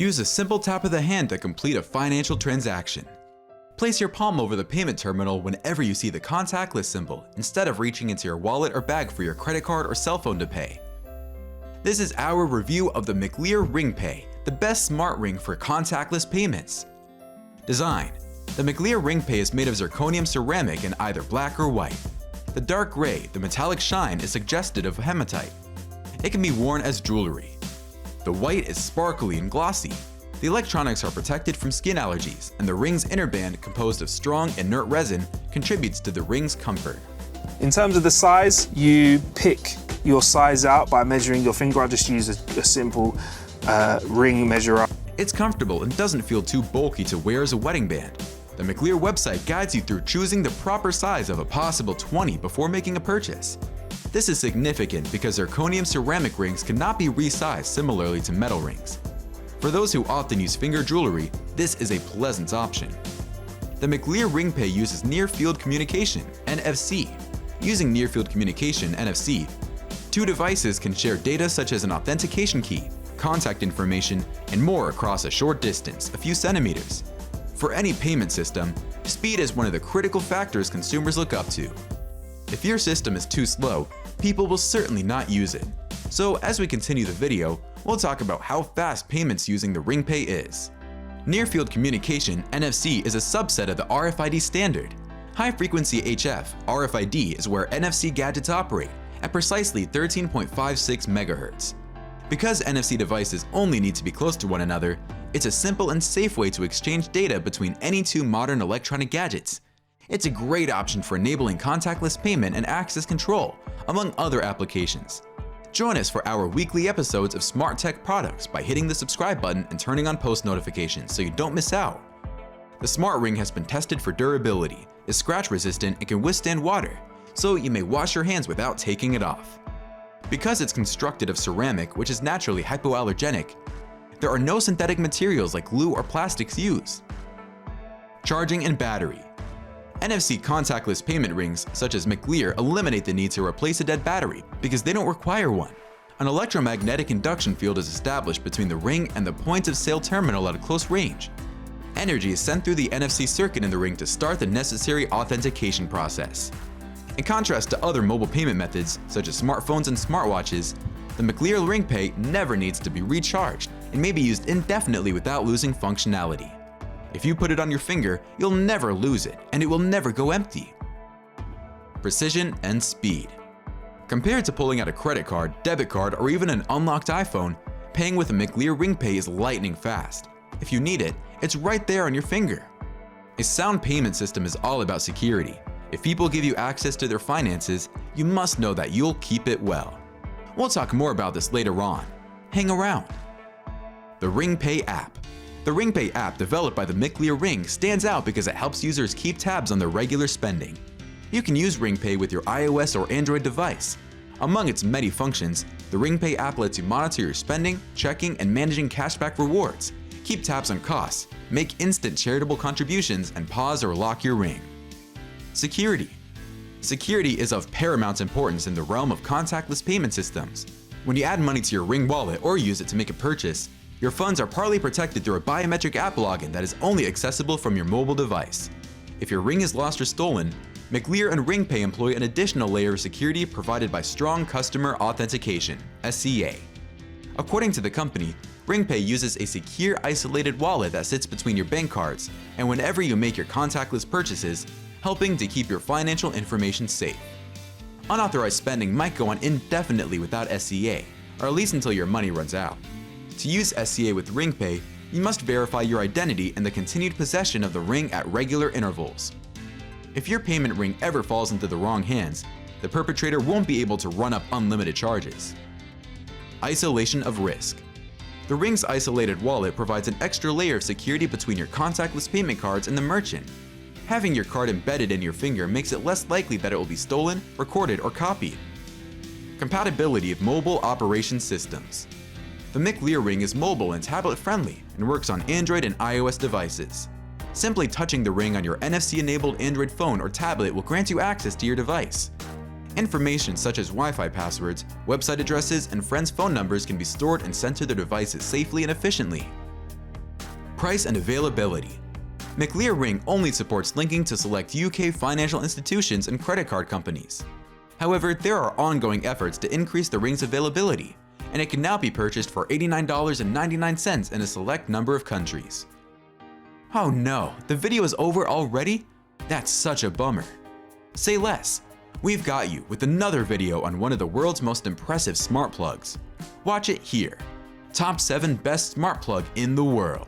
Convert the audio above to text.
Use a simple tap of the hand to complete a financial transaction. Place your palm over the payment terminal whenever you see the contactless symbol, instead of reaching into your wallet or bag for your credit card or cell phone to pay. This is our review of the McLear RingPay, the best smart ring for contactless payments. Design. The McLear RingPay is made of zirconium ceramic in either black or white. The dark gray, the metallic shine, is suggestive of hematite. It can be worn as jewelry. The white is sparkly and glossy. The electronics are protected from skin allergies, and the ring's inner band, composed of strong, inert resin, contributes to the ring's comfort. In terms of the size, you pick your size out by measuring your finger. I just use a simple ring measurer. It's comfortable and doesn't feel too bulky to wear as a wedding band. The McLear website guides you through choosing the proper size of a possible 20 before making a purchase. This is significant because zirconium ceramic rings cannot be resized similarly to metal rings. For those who often use finger jewelry, this is a pleasant option. The McLear RingPay uses near-field communication, NFC. Using near-field communication, NFC, two devices can share data such as an authentication key, contact information, and more across a short distance, a few centimeters. For any payment system, speed is one of the critical factors consumers look up to. If your system is too slow, people will certainly not use it. So as we continue the video, we'll talk about how fast payments using the RingPay is. Near-field communication, NFC, is a subset of the RFID standard. High-frequency HF, RFID, is where NFC gadgets operate, at precisely 13.56 MHz. Because NFC devices only need to be close to one another, it's a simple and safe way to exchange data between any two modern electronic gadgets. It's a great option for enabling contactless payment and access control, among other applications. Join us for our weekly episodes of smart tech products by hitting the subscribe button and turning on post notifications so you don't miss out. The smart ring has been tested for durability, is scratch resistant, and can withstand water, so you may wash your hands without taking it off. Because it's constructed of ceramic, which is naturally hypoallergenic, there are no synthetic materials like glue or plastics used. Charging and battery. NFC contactless payment rings, such as McLear, eliminate the need to replace a dead battery because they don't require one. An electromagnetic induction field is established between the ring and the point-of-sale terminal at a close range. Energy is sent through the NFC circuit in the ring to start the necessary authentication process. In contrast to other mobile payment methods, such as smartphones and smartwatches, the McLear RingPay never needs to be recharged and may be used indefinitely without losing functionality. If you put it on your finger, you'll never lose it, and it will never go empty. Precision and speed. Compared to pulling out a credit card, debit card, or even an unlocked iPhone, paying with a McLear RingPay is lightning fast. If you need it, it's right there on your finger. A sound payment system is all about security. If people give you access to their finances, you must know that you'll keep it well. We'll talk more about this later on. Hang around. The RingPay app. The RingPay app, developed by the McLear Ring, stands out because it helps users keep tabs on their regular spending. You can use RingPay with your iOS or Android device. Among its many functions, the RingPay app lets you monitor your spending, checking, and managing cashback rewards, keep tabs on costs, make instant charitable contributions, and pause or lock your ring. Security. Security is of paramount importance in the realm of contactless payment systems. When you add money to your Ring wallet or use it to make a purchase, your funds are partly protected through a biometric app login that is only accessible from your mobile device. If your ring is lost or stolen, McLear and RingPay employ an additional layer of security provided by Strong Customer Authentication, SCA. According to the company, RingPay uses a secure isolated wallet that sits between your bank cards and whenever you make your contactless purchases, helping to keep your financial information safe. Unauthorized spending might go on indefinitely without SCA, or at least until your money runs out. To use SCA with RingPay, you must verify your identity and the continued possession of the ring at regular intervals. If your payment ring ever falls into the wrong hands, the perpetrator won't be able to run up unlimited charges. Isolation of risk. The ring's isolated wallet provides an extra layer of security between your contactless payment cards and the merchant. Having your card embedded in your finger makes it less likely that it will be stolen, recorded, or copied. Compatibility of mobile operation systems. The McLear Ring is mobile and tablet-friendly and works on Android and iOS devices. Simply touching the ring on your NFC-enabled Android phone or tablet will grant you access to your device. Information such as Wi-Fi passwords, website addresses, and friends' phone numbers can be stored and sent to their devices safely and efficiently. Price and availability. McLear Ring only supports linking to select UK financial institutions and credit card companies. However, there are ongoing efforts to increase the ring's availability, and it can now be purchased for $89.99 in a select number of countries. Oh no, the video is over already? That's such a bummer. Say less. We've got you with another video on one of the world's most impressive smart plugs. Watch it here. Top 7 best smart plug in the world.